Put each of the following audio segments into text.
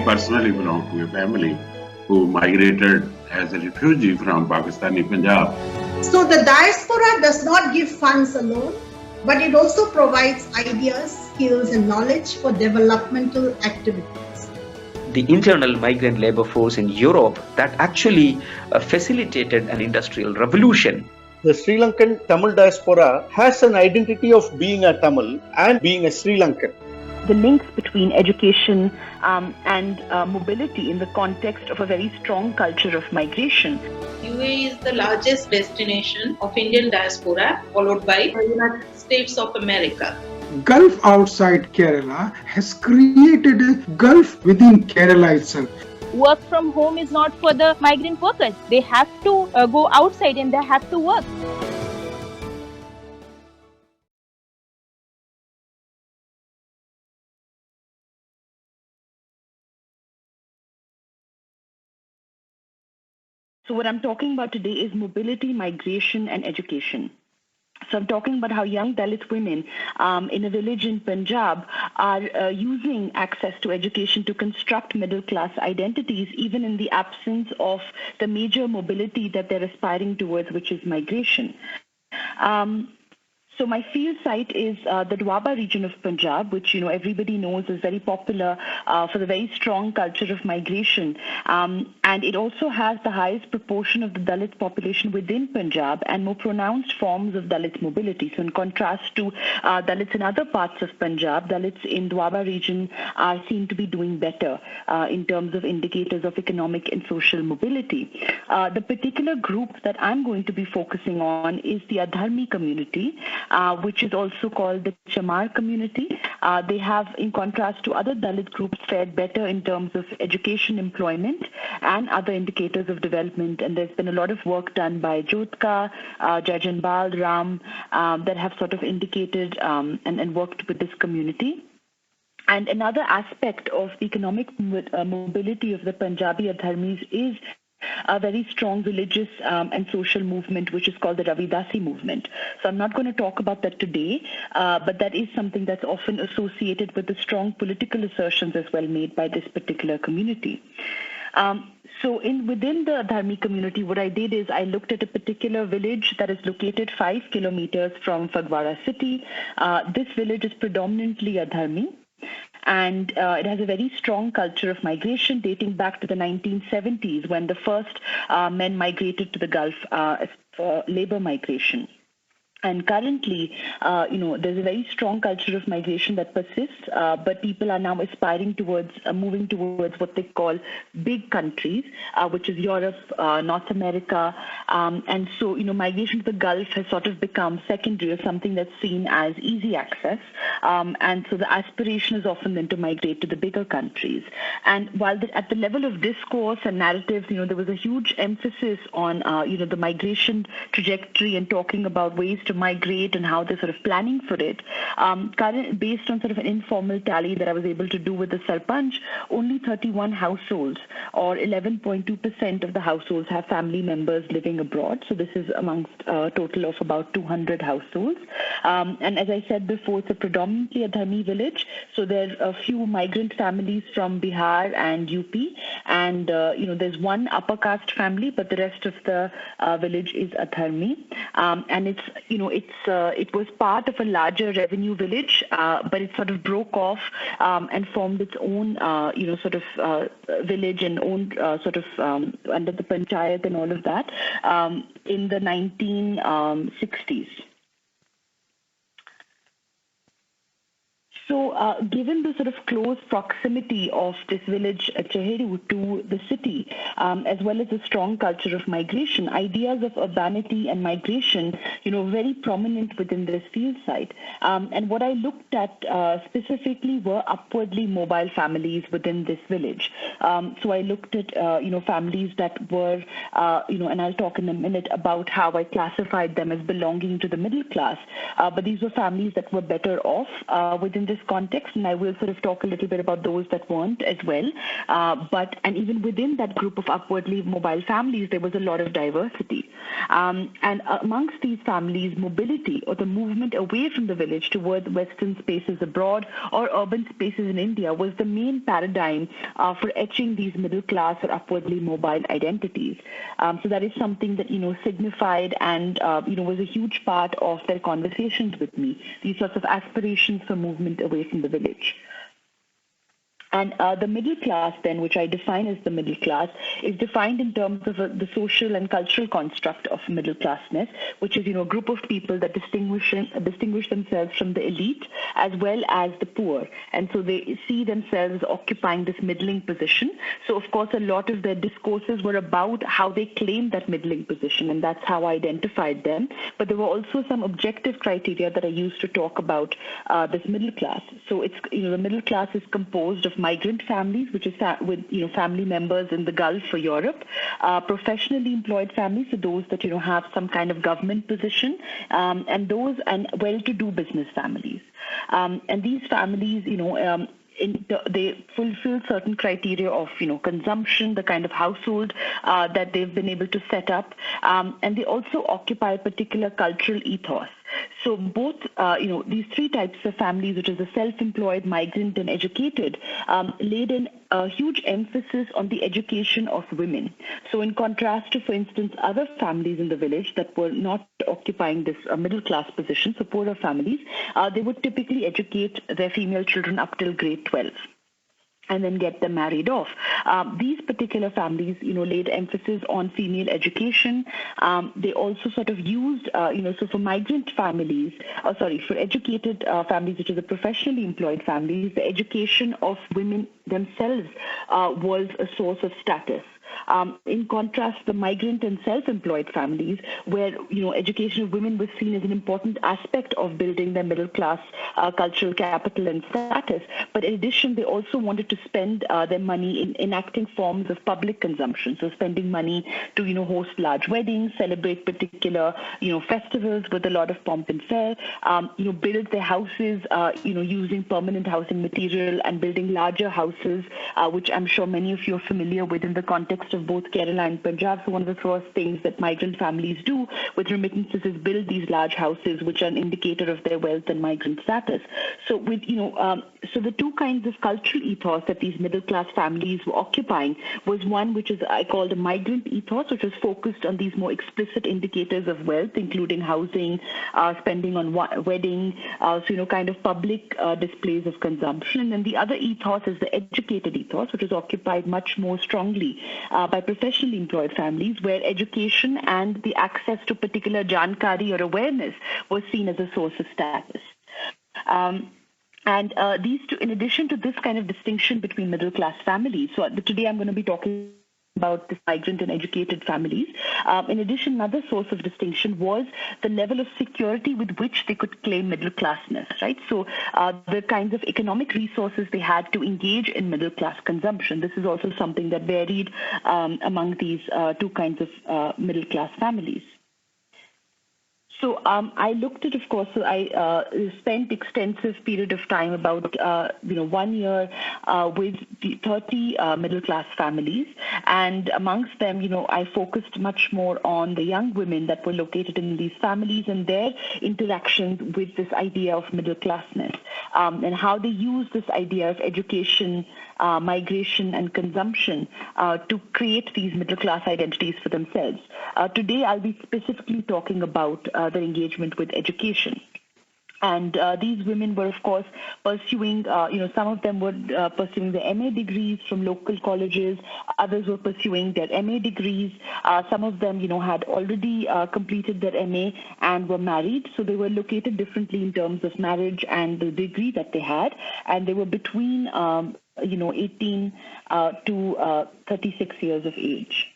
personally belong to a family who migrated as a refugee from Pakistani Punjab. So the diaspora does not give funds alone, but it also provides ideas, skills, and knowledge for developmental activities. The internal migrant labor force in Europe that actually facilitated an industrial revolution. The Sri Lankan Tamil diaspora has an identity of being a Tamil and being a Sri Lankan. The links between education and mobility in the context of a very strong culture of migration. UAE is the largest destination of Indian diaspora, followed by the United States of America. Gulf outside Kerala has created a Gulf within Kerala itself. Work from home is not for the migrant workers. They have to go outside and they have to work. So what I'm talking about today is mobility, migration, and education. So I'm talking about how young Dalit women in a village in Punjab are using access to education to construct middle-class identities, even in the absence of the major mobility that they're aspiring towards, which is migration. So my field site is the Doaba region of Punjab, which everybody knows is very popular for the very strong culture of migration, and it also has the highest proportion of the Dalit population within Punjab and more pronounced forms of Dalit mobility. So in contrast to Dalits in other parts of Punjab, Dalits in Doaba region are seen to be doing better in terms of indicators of economic and social mobility. The particular group that I'm going to be focusing on is the Adharmi community, which is also called the Chamar community. They have, in contrast to other Dalit groups, fared better in terms of education, employment, and other indicators of development. And there's been a lot of work done by Jyotka, Jajanbal, Ram, that have sort of indicated and worked with this community. And another aspect of the economic mobility of the Punjabi Adharmis is a very strong religious and social movement, which is called the Ravidasi movement. So I'm not going to talk about that today, but that is something that's often associated with the strong political assertions as well made by this particular community. So within the Adharmi community, what I did is I looked at a particular village that is located 5 kilometers from Phagwara city. This village is predominantly Adharmi. And it has a very strong culture of migration dating back to the 1970s when the first men migrated to the Gulf for labor migration. And currently, there's a very strong culture of migration that persists, but people are now aspiring towards moving towards what they call big countries, which is Europe, North America. And so, migration to the Gulf has sort of become secondary or something that's seen as easy access. And so the aspiration is often then to migrate to the bigger countries. And while at the level of discourse and narratives, there was a huge emphasis on, the migration trajectory and talking about ways to migrate and how they're sort of planning for it. Based on sort of an informal tally that I was able to do with the Sarpanch, only 31 households or 11.2% of the households have family members living abroad. So this is amongst a total of about 200 households. And as I said before, it's a predominantly Adharmi village. So there are a few migrant families from Bihar and UP. And, there's one upper caste family, but the rest of the village is Adharmi. And it was part of a larger revenue village, but it sort of broke off and formed its own, village and own under the panchayat and all of that in the 1960s. So given the sort of close proximity of this village, Cheheru, to the city, as well as a strong culture of migration, ideas of urbanity and migration, very prominent within this field site. And what I looked at specifically were upwardly mobile families within this village. So I looked at, families that were, and I'll talk in a minute about how I classified them as belonging to the middle class. But these were families that were better off within this this context, and I will sort of talk a little bit about those that weren't as well. And even within that group of upwardly mobile families, there was a lot of diversity. And amongst these families, mobility or the movement away from the village toward Western spaces abroad or urban spaces in India was the main paradigm for etching these middle class or upwardly mobile identities. So that is something that, signified and, was a huge part of their conversations with me, these sorts of aspirations for movement away from the village. And the middle class, then, which I define as the middle class, is defined in terms of the social and cultural construct of middle classness, which is, a group of people that distinguish themselves from the elite as well as the poor. And so they see themselves occupying this middling position. So, of course, a lot of their discourses were about how they claimed that middling position, and that's how I identified them. But there were also some objective criteria that I used to talk about this middle class. So it's, the middle class is composed of migrant families, which is with family members in the Gulf or Europe, professionally employed families, so those that have some kind of government position, and well-to-do business families. And these families, they fulfill certain criteria of consumption, the kind of household that they've been able to set up, and they also occupy a particular cultural ethos. So both, these three types of families, which is the self-employed, migrant, and educated, laid in a huge emphasis on the education of women. So in contrast to, for instance, other families in the village that were not occupying this middle-class position, so poorer families, they would typically educate their female children up till grade 12. And then get them married off. These particular families, laid emphasis on female education. They also sort of used, so for migrant families, for educated families, which is the professionally employed families, the education of women themselves was a source of status. In contrast, the migrant and self-employed families, where education of women was seen as an important aspect of building their middle-class cultural capital and status. But in addition, they also wanted to spend their money in enacting forms of public consumption, so spending money to host large weddings, celebrate particular festivals with a lot of pomp and fare, build their houses using permanent housing material and building larger houses, which I'm sure many of you are familiar with in the context of both Kerala and Punjab. So one of the first things that migrant families do with remittances is build these large houses, which are an indicator of their wealth and migrant status. So with so the two kinds of cultural ethos that these middle class families were occupying was one which is I called a migrant ethos, which was focused on these more explicit indicators of wealth, including housing, spending on wedding, kind of public displays of consumption. And then the other ethos is the educated ethos, which is occupied much more strongly by professionally employed families, where education and the access to particular jankari or awareness was seen as a source of status. And these two, in addition to this kind of distinction between middle class families, so today I'm going to be talking about this migrant and educated families. In addition, another source of distinction was the level of security with which they could claim middle classness, right? So the kinds of economic resources they had to engage in middle class consumption. This is also something that varied among these two kinds of middle class families. So I looked at, of course, so I spent extensive period of time, about 1 year, with the 30 middle-class families, and amongst them, I focused much more on the young women that were located in these families and their interactions with this idea of middle-classness, and how they use this idea of education, migration, and consumption to create these middle-class identities for themselves. Today, I'll be specifically talking about their engagement with education. And these women were, of course, pursuing, some of them were pursuing the MA degrees from local colleges. Others were pursuing their MA degrees. Some of them, had already completed their MA and were married. So they were located differently in terms of marriage and the degree that they had. And they were between, 18 to 36 years of age.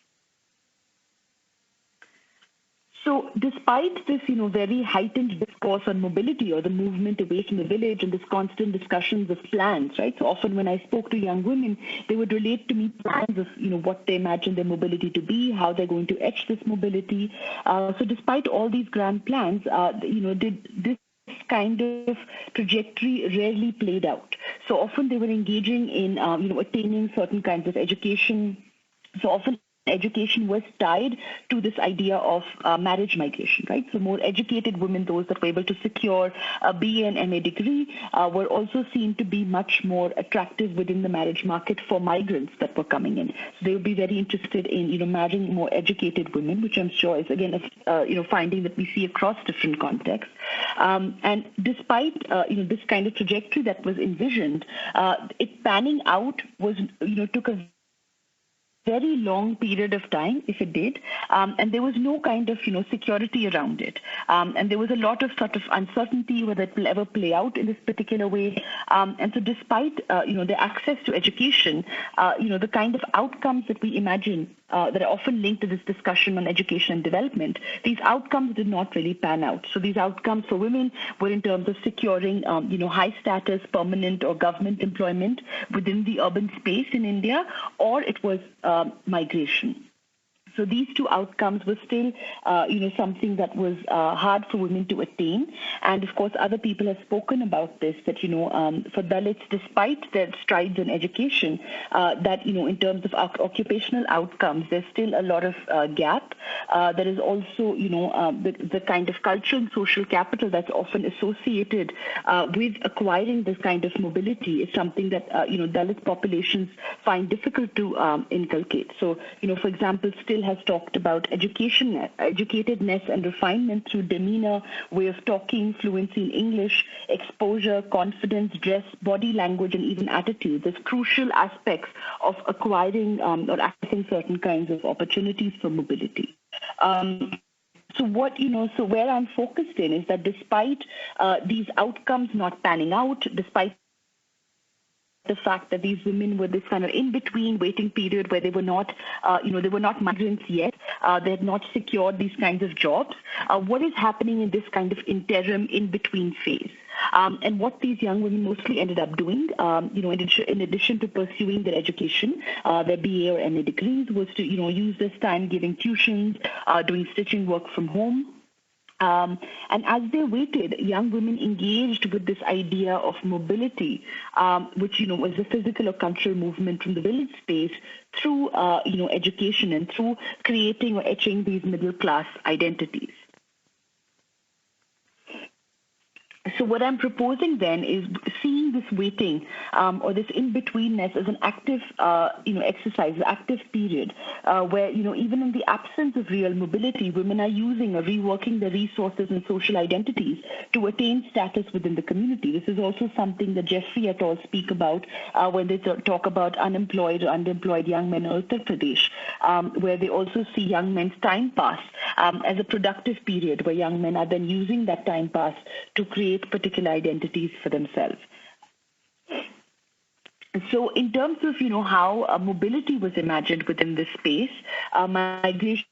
So despite this, very heightened discourse on mobility or the movement away from the village and this constant discussions of plans, right? So often when I spoke to young women, they would relate to me plans of, what they imagine their mobility to be, how they're going to etch this mobility. So despite all these grand plans, did this kind of trajectory rarely played out. So often they were engaging in, attaining certain kinds of education. So often education was tied to this idea of marriage migration, right? So more educated women, those that were able to secure a BA and MA degree, were also seen to be much more attractive within the marriage market for migrants that were coming in. So they would be very interested in, marrying more educated women, which I'm sure is again, a finding that we see across different contexts. And despite, this kind of trajectory that was envisioned, it panning out was, took a very long period of time, if it did, and there was no kind of security around it, and there was a lot of sort of uncertainty whether it will ever play out in this particular way. And so, despite the access to education, the kind of outcomes that we imagine that are often linked to this discussion on education and development, these outcomes did not really pan out. So these outcomes for women were in terms of securing high status, permanent or government employment within the urban space in India, or it was migration. So these two outcomes were still, something that was hard for women to attain. And of course, other people have spoken about this, that, for Dalits, despite their strides in education, that, in terms of occupational outcomes, there's still a lot of gap. There is also, the kind of cultural and social capital that's often associated with acquiring this kind of mobility is something that, Dalit populations find difficult to inculcate. So, for example, still has talked about educatedness and refinement through demeanor, way of talking, fluency in English, exposure, confidence, dress, body language, and even attitudes as crucial aspects of acquiring or accessing certain kinds of opportunities for mobility. So where I'm focused in is that despite these outcomes not panning out, despite the fact that these women were this kind of in-between waiting period where they were not, they were not migrants yet. They had not secured these kinds of jobs. What is happening in this kind of interim in-between phase? And what these young women mostly ended up doing, in addition to pursuing their education, their BA or MA degrees, was to, use this time giving tuitions, doing stitching work from home. And as they waited, young women engaged with this idea of mobility, which, was a physical or cultural movement from the village space through, education and through creating or etching these middle-class identities. So what I'm proposing then is seeing this waiting or this in-betweenness as an active, exercise, active period where, even in the absence of real mobility, women are using or reworking their resources and social identities to attain status within the community. This is also something that Jeffrey et al. Speak about when they talk about unemployed or underemployed young men in Uttar Pradesh, where they also see young men's time pass as a productive period where young men are then using that time pass to create particular identities for themselves. So in terms of, how mobility was imagined within this space, migration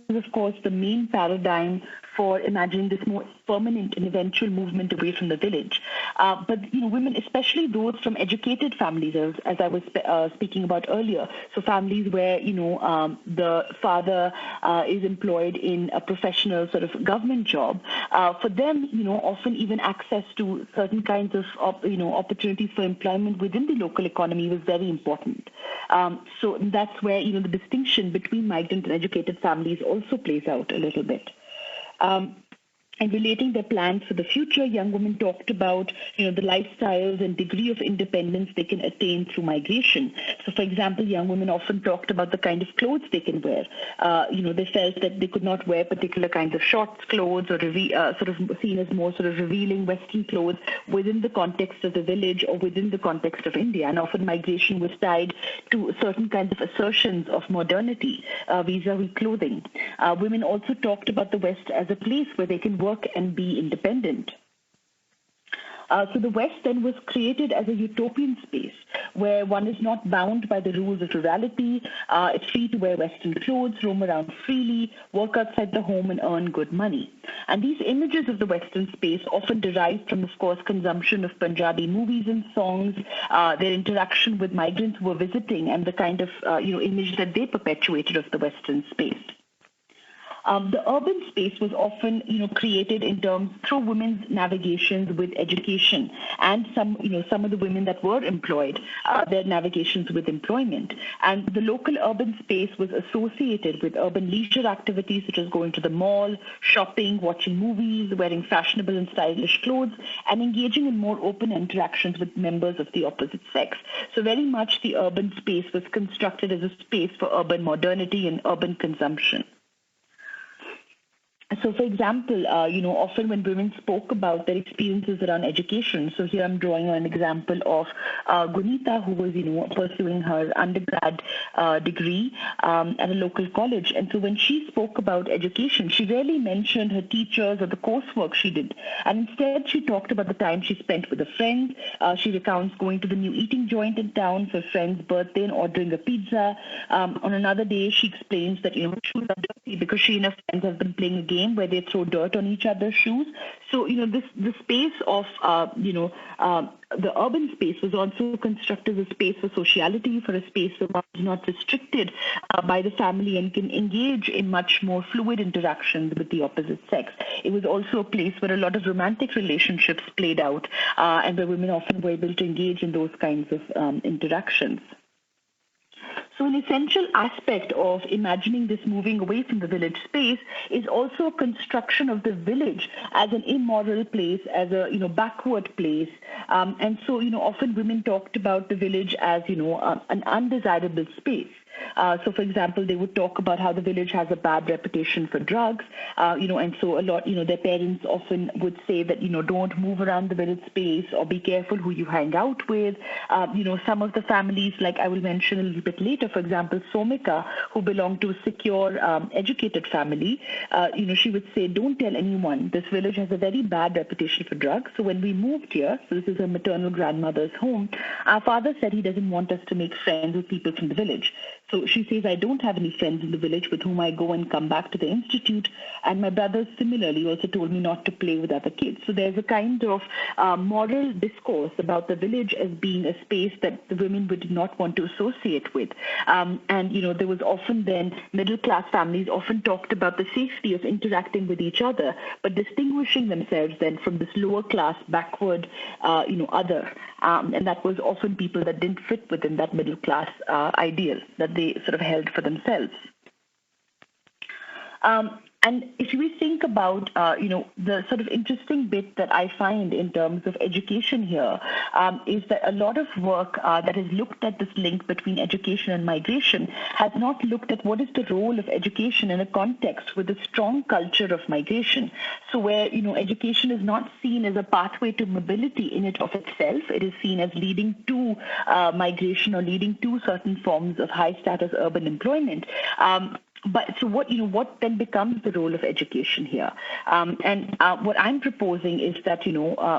was, of course, the main paradigm for imagining this more permanent and eventual movement away from the village. But, women, especially those from educated families, as I was speaking about earlier, so families where, the father is employed in a professional sort of government job, for them, often even access to certain kinds of, opportunities for employment within the local economy was very important. So that's where, the distinction between migrant and educated families also plays out a little bit. And relating their plans for the future, young women talked about, the lifestyles and degree of independence they can attain through migration. So, for example, young women often talked about the kind of clothes they can wear. They felt that they could not wear particular kinds of short clothes or sort of seen as more sort of revealing Western clothes within the context of the village or within the context of India. And often migration was tied to certain kinds of assertions of modernity vis-a-vis clothing. Women also talked about the West as a place where they can work and be independent. So the West then was created as a utopian space where one is not bound by the rules of rurality, it's free to wear Western clothes, roam around freely, work outside the home and earn good money. And these images of the Western space often derived from, of course, consumption of Punjabi movies and songs, their interaction with migrants who were visiting and the kind of, image that they perpetuated of the Western space. The urban space was often, created in terms through women's navigations with education, and some of the women that were employed, their navigations with employment. And the local urban space was associated with urban leisure activities such as going to the mall, shopping, watching movies, wearing fashionable and stylish clothes, and engaging in more open interactions with members of the opposite sex. So very much the urban space was constructed as a space for urban modernity and urban consumption. So, for example, often when women spoke about their experiences around education, so here I'm drawing an example of Gunita, who was, pursuing her undergrad degree at a local college. And so when she spoke about education, she rarely mentioned her teachers or the coursework she did. And instead, she talked about the time she spent with a friend. She recounts going to the new eating joint in town for a friend's birthday and ordering a pizza. On another day, she explains that, shoes are dirty because she and her friends have been playing a game where they throw dirt on each other's shoes. So, the space of, the urban space was also constructed as a space for sociality, for a space where one is not restricted by the family and can engage in much more fluid interactions with the opposite sex. It was also a place where a lot of romantic relationships played out, and where women often were able to engage in those kinds of interactions. So an essential aspect of imagining this moving away from the village space is also a construction of the village as an immoral place, as a backward place. And so often women talked about the village as an undesirable space. So, for example, they would talk about how the village has a bad reputation for drugs, and so a lot, their parents often would say that, don't move around the village space or be careful who you hang out with. Some of the families, like I will mention a little bit later, for example, Somika, who belonged to a secure, educated family, she would say, don't tell anyone. This village has a very bad reputation for drugs. So when we moved here, so this is her maternal grandmother's home, our father said he doesn't want us to make friends with people from the village. So she says, I don't have any friends in the village with whom I go and come back to the institute. And my brothers similarly also told me not to play with other kids. So there's a kind of moral discourse about the village as being a space that the women would not want to associate with. And, there was often then middle-class families often talked about the safety of interacting with each other, but distinguishing themselves then from this lower-class, backward, other. And that was often people that didn't fit within that middle-class ideal that they sort of held for themselves. And if we think about, the sort of interesting bit that I find in terms of education here is that a lot of work that has looked at this link between education and migration has not looked at what is the role of education in a context with a strong culture of migration. So where, education is not seen as a pathway to mobility in it of itself, it is seen as leading to migration or leading to certain forms of high status urban employment. But so what then becomes the role of education here? And what I'm proposing is that,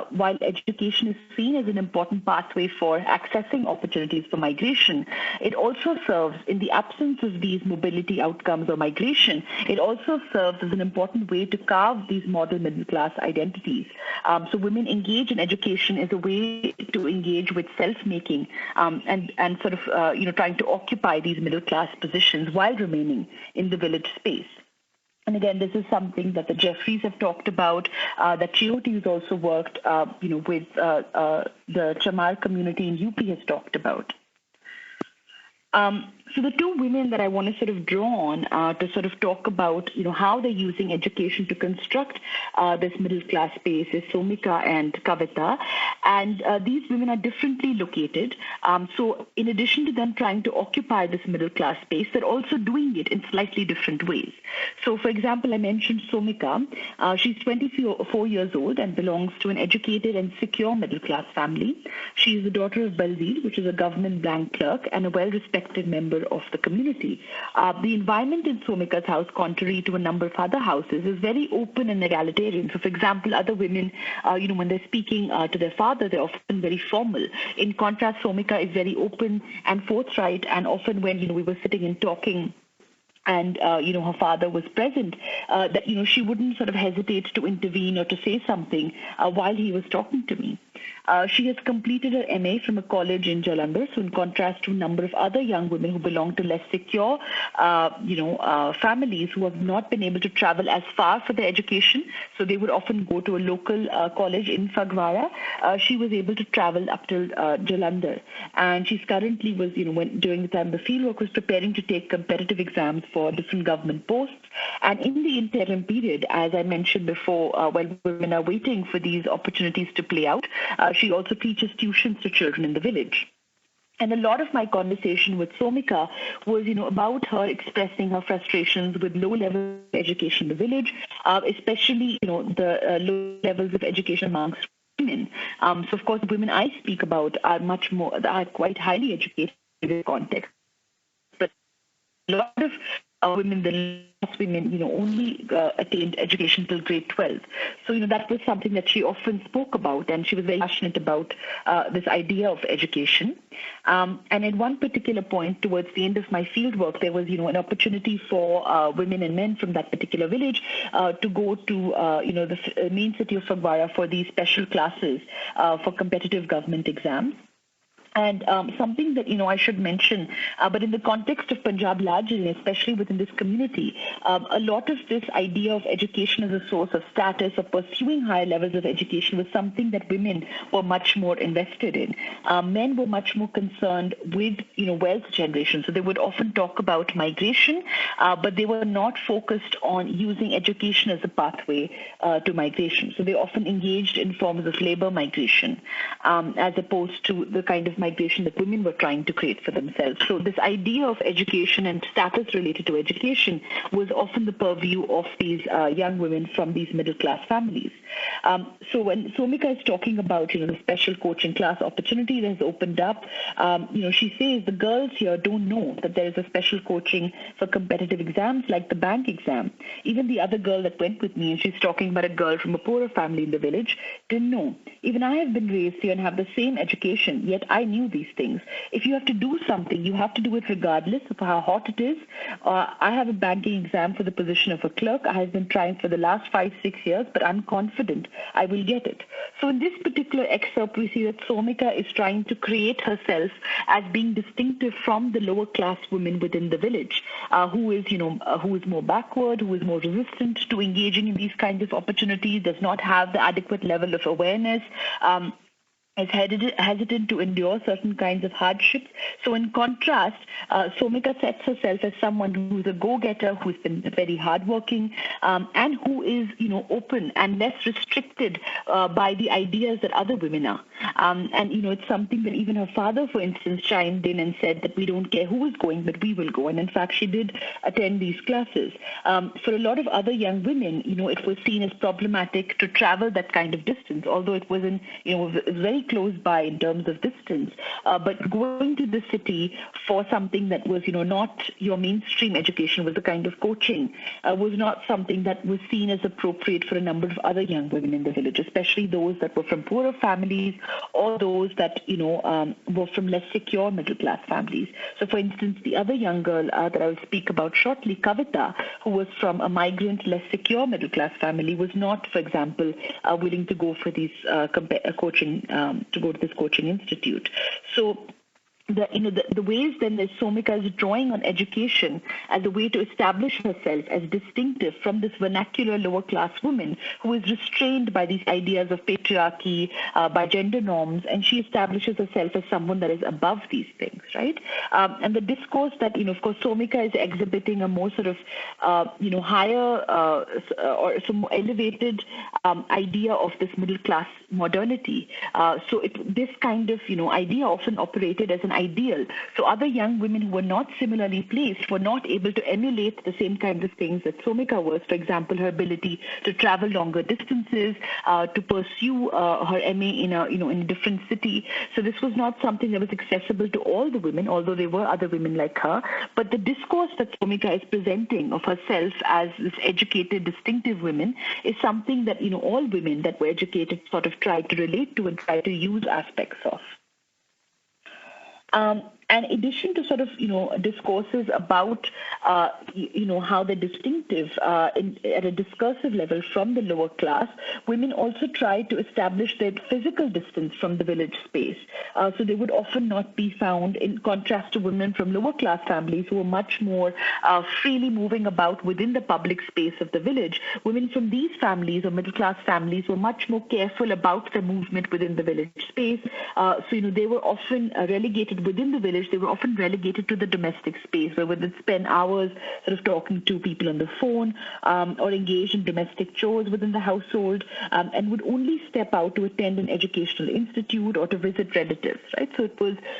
while education is seen as an important pathway for accessing opportunities for migration, it also serves, in the absence of these mobility outcomes or migration, it also serves as an important way to carve these model middle-class identities. So women engage in education as a way to engage with self-making and sort of, trying to occupy these middle-class positions while remaining in the village space. And again, this is something that the Jeffries have talked about, that Chayoti has also worked, with the Chamar community in UP has talked about. So the two women that I want to sort of draw on to sort of talk about, how they're using education to construct this middle-class space is Somika and Kavita. And these women are differently located. So in addition to them trying to occupy this middle-class space, they're also doing it in slightly different ways. So, for example, I mentioned Somika. She's 24 years old and belongs to an educated and secure middle-class family. She is the daughter of Balveer, which is a government bank clerk and a well-respected member of the community. The environment in Somika's house, contrary to a number of other houses, is very open and egalitarian. So, for example, other women, when they're speaking to their father, they're often very formal. In contrast, Somika is very open and forthright, and often when, we were sitting and talking and, her father was present, that, she wouldn't sort of hesitate to intervene or to say something while he was talking to me. She has completed her MA from a college in Jalandhar. So in contrast to a number of other young women who belong to less secure, families who have not been able to travel as far for their education, so they would often go to a local college in Phagwara. She was able to travel up till Jalandhar, and she's currently during the time the fieldwork was preparing to take competitive exams for different government posts. And in the interim period, as I mentioned before, while women are waiting for these opportunities to play out, she also teaches tuitions to children in the village. And a lot of my conversation with Somika was, about her expressing her frustrations with low-level education in the village, especially, the low levels of education amongst women. So, of course, the women I speak about are quite highly educated in this context. But a lot of women, the last women, only attained education till grade 12. So, that was something that she often spoke about, and she was very passionate about this idea of education. And at one particular point, towards the end of my field work, there was, an opportunity for women and men from that particular village to go to, the main city of Phagwara for these special classes for competitive government exams. And something that, I should mention, but in the context of Punjab largely, especially within this community, a lot of this idea of education as a source of status or pursuing higher levels of education was something that women were much more invested in. Men were much more concerned with, wealth generation. So they would often talk about migration, but they were not focused on using education as a pathway to migration. So they often engaged in forms of labor migration as opposed to the kind of migration that women were trying to create for themselves. So this idea of education and status related to education was often the purview of these young women from these middle-class families. So when Somika is talking about, the special coaching class opportunity that has opened up, she says the girls here don't know that there is a special coaching for competitive exams like the bank exam. Even the other girl that went with me, and she's talking about a girl from a poorer family in the village, didn't know. Even I have been raised here and have the same education, yet I knew these things. If you have to do something, you have to do it regardless of how hot it is. I have a banking exam for the position of a clerk. I have been trying for the last 5-6 years, but I'm confident I will get it. So in this particular excerpt, we see that Somika is trying to create herself as being distinctive from the lower class women within the village, who is more backward, who is more resistant to engaging in these kinds of opportunities, does not have the adequate level of awareness, is hesitant to endure certain kinds of hardships. So in contrast, Somika sets herself as someone who's a go-getter, who's been very hardworking, and who is, open and less restricted by the ideas that other women are. And, it's something that even her father, for instance, chimed in and said that we don't care who is going, but we will go. And in fact, she did attend these classes. For a lot of other young women, it was seen as problematic to travel that kind of distance, although it wasn't, very close by in terms of distance, but going to the city for something that was, not your mainstream education, was the kind of coaching, was not something that was seen as appropriate for a number of other young women in the village, especially those that were from poorer families or those that, were from less secure middle-class families. So, for instance, the other young girl that I will speak about shortly, Kavita, who was from a migrant, less secure middle-class family, was not, for example, willing to go for these coaching to go to this coaching institute. So the ways then that Somika is drawing on education as a way to establish herself as distinctive from this vernacular lower class woman who is restrained by these ideas of patriarchy, by gender norms, and she establishes herself as someone that is above these things, right? And the discourse that, of course, Somika is exhibiting a more sort of, higher or some more elevated idea of this middle class modernity. So this kind of, idea often operated as an ideal. So other young women who were not similarly placed were not able to emulate the same kinds of things that Somika was. For example, her ability to travel longer distances, to pursue her MA in a different city. So this was not something that was accessible to all the women, although there were other women like her. But the discourse that Somika is presenting of herself as this educated, distinctive women is something that all women that were educated sort of tried to relate to and try to use aspects of. And in addition to sort of, discourses about, how they're distinctive at a discursive level from the lower class, women also try to establish their physical distance from the village space. So they would often not be found, in contrast to women from lower class families who are much more freely moving about within the public space of the village. Women from these families or middle class families were much more careful about their movement within the village space. They were often relegated within the village. They were often relegated to the domestic space, where would spend hours sort of talking to people on the phone or engage in domestic chores within the household, and would only step out to attend an educational institute or to visit relatives, right? So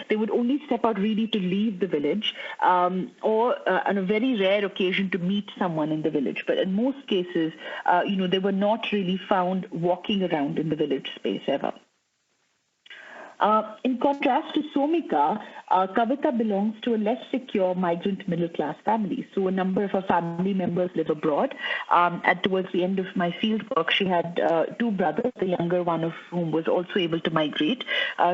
they would only step out really to leave the village, or on a very rare occasion to meet someone in the village. But in most cases, they were not really found walking around in the village space ever. In contrast to Somika, Kavita belongs to a less secure migrant middle-class family. So a number of her family members live abroad. Towards the end of my field work, she had 2 brothers, the younger one of whom was also able to migrate.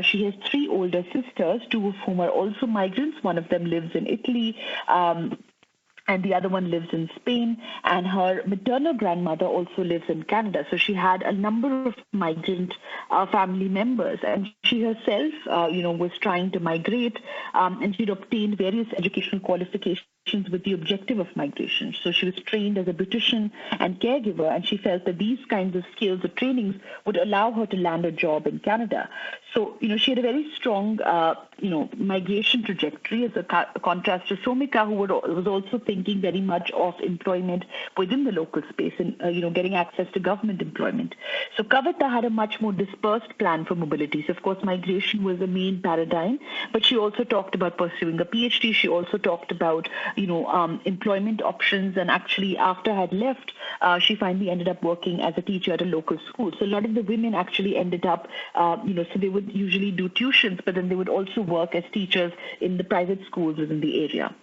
She has 3 older sisters, 2 of whom are also migrants. One of them lives in Italy, and the other one lives in Spain, and her maternal grandmother also lives in Canada. So she had a number of migrant family members, and she herself, was trying to migrate, and she'd obtained various educational qualifications with the objective of migration. So she was trained as a beautician and caregiver, and she felt that these kinds of skills or trainings would allow her to land a job in Canada. So, she had a very strong, migration trajectory, as a contrast to Somika, who was also thinking very much of employment within the local space and, getting access to government employment. So Kavita had a much more dispersed plan for mobility. So, of course, migration was the main paradigm, but she also talked about pursuing a PhD. She also talked about employment options, and actually after I had left, she finally ended up working as a teacher at a local school. So a lot of the women actually ended up, so they would usually do tuitions, but then they would also work as teachers in the private schools within the area.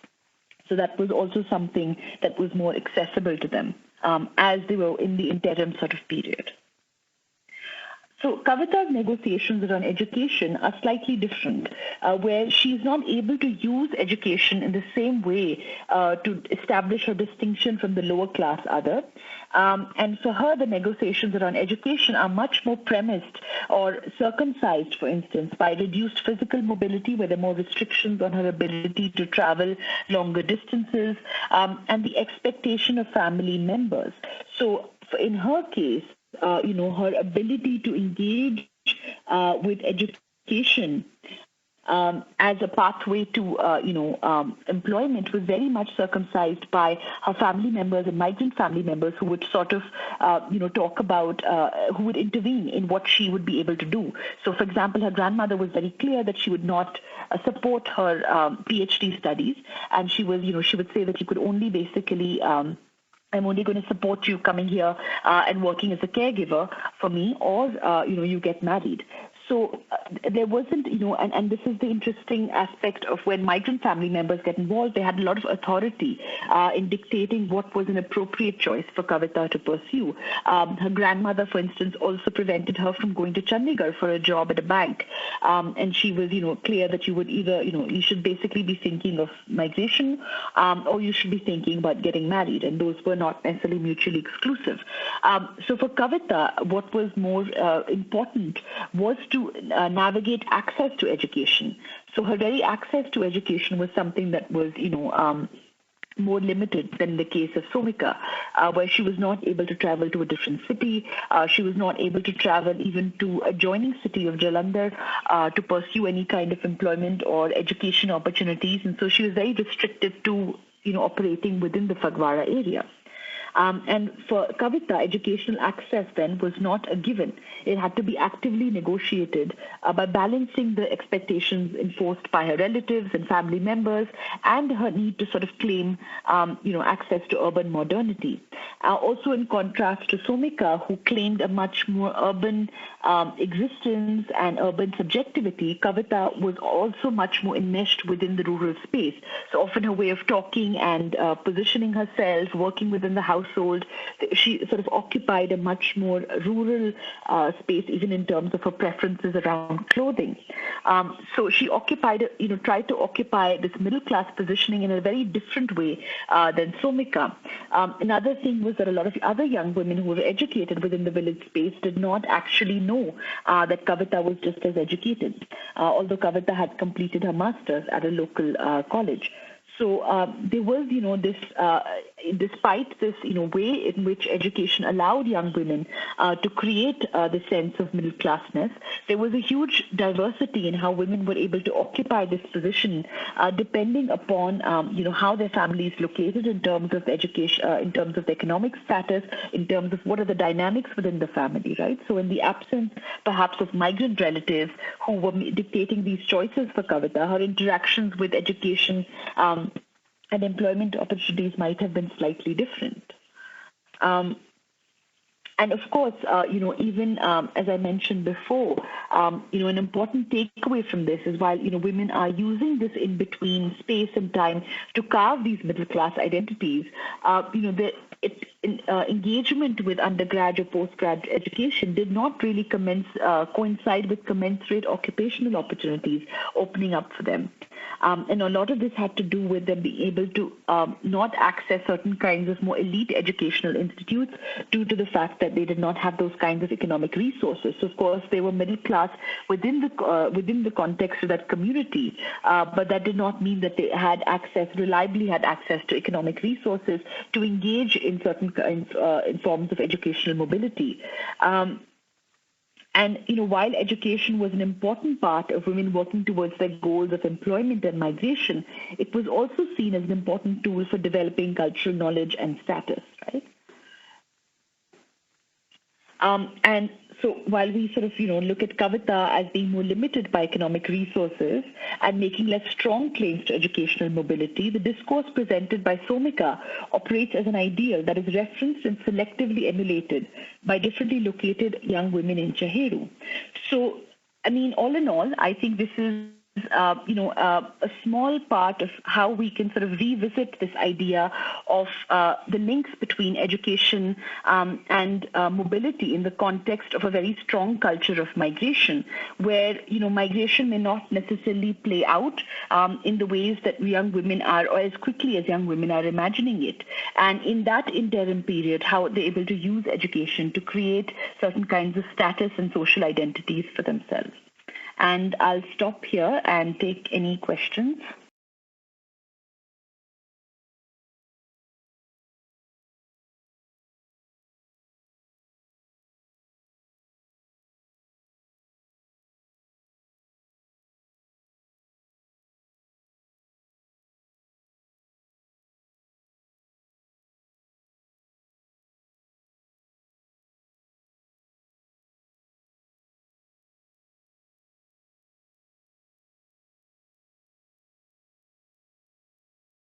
So that was also something that was more accessible to them as they were in the interim sort of period. So Kavita's negotiations around education are slightly different, where she's not able to use education in the same way to establish her distinction from the lower class other. And for her, the negotiations around education are much more premised or circumcised, for instance, by reduced physical mobility, where there are more restrictions on her ability to travel longer distances, and the expectation of family members. So in her case, her ability to engage with education as a pathway to, employment was very much circumcised by her family members and migrant family members who would sort of, talk about, who would intervene in what she would be able to do. So, for example, her grandmother was very clear that she would not support her PhD studies, and she was, she would say that you could only basically I'm only going to support you coming here and working as a caregiver for me, or, you get married. So there wasn't, and this is the interesting aspect of when migrant family members get involved, they had a lot of authority in dictating what was an appropriate choice for Kavita to pursue. Her grandmother, for instance, also prevented her from going to Chandigarh for a job at a bank. And she was, clear that you would either, you should basically be thinking of migration or you should be thinking about getting married. And those were not necessarily mutually exclusive. So for Kavita, what was more important was to navigate access to education. So her very access to education was something that was, more limited than the case of Somika, where she was not able to travel to a different city. She was not able to travel even to adjoining city of Jalandhar to pursue any kind of employment or education opportunities. And so she was very restricted to, operating within the Phagwara area. And for Kavita, educational access then was not a given. It had to be actively negotiated by balancing the expectations enforced by her relatives and family members and her need to sort of claim, access to urban modernity. Also in contrast to Somika, who claimed a much more urban existence and urban subjectivity, Kavita was also much more enmeshed within the rural space. So often her way of talking and positioning herself, working within the house household. She sort of occupied a much more rural space, even in terms of her preferences around clothing. So she tried to occupy this middle class positioning in a very different way than Somika. Another thing was that a lot of other young women who were educated within the village space did not actually know that Kavita was just as educated, although Kavita had completed her master's at a local college. So there was, this, despite this, way in which education allowed young women to create the sense of middle classness, there was a huge diversity in how women were able to occupy this position, depending upon, how their family is located in terms of education, in terms of the economic status, in terms of what are the dynamics within the family, right? So in the absence, perhaps, of migrant relatives who were dictating these choices for Kavita, her interactions with education and employment opportunities might have been slightly different. And of course, even as I mentioned before, an important takeaway from this is while, women are using this in-between space and time to carve these middle-class identities, engagement with undergrad or postgrad education did not really coincide with commensurate occupational opportunities opening up for them. And a lot of this had to do with them being able to not access certain kinds of more elite educational institutes due to the fact that they did not have those kinds of economic resources. So, of course, they were middle class within the context of that community, but that did not mean that they reliably had access to economic resources to engage in certain in forms of educational mobility. And, while education was an important part of women working towards their goals of employment and migration, it was also seen as an important tool for developing cultural knowledge and status, right? And so while we sort of, look at Kavita as being more limited by economic resources and making less strong claims to educational mobility, the discourse presented by Somika operates as an ideal that is referenced and selectively emulated by differently located young women in Chaheru. So, all in all, I think this is a small part of how we can sort of revisit this idea of the links between education and mobility in the context of a very strong culture of migration, where, migration may not necessarily play out in the ways that young women are, or as quickly as young women are imagining it. And in that interim period, how they're able to use education to create certain kinds of status and social identities for themselves. And I'll stop here and take any questions.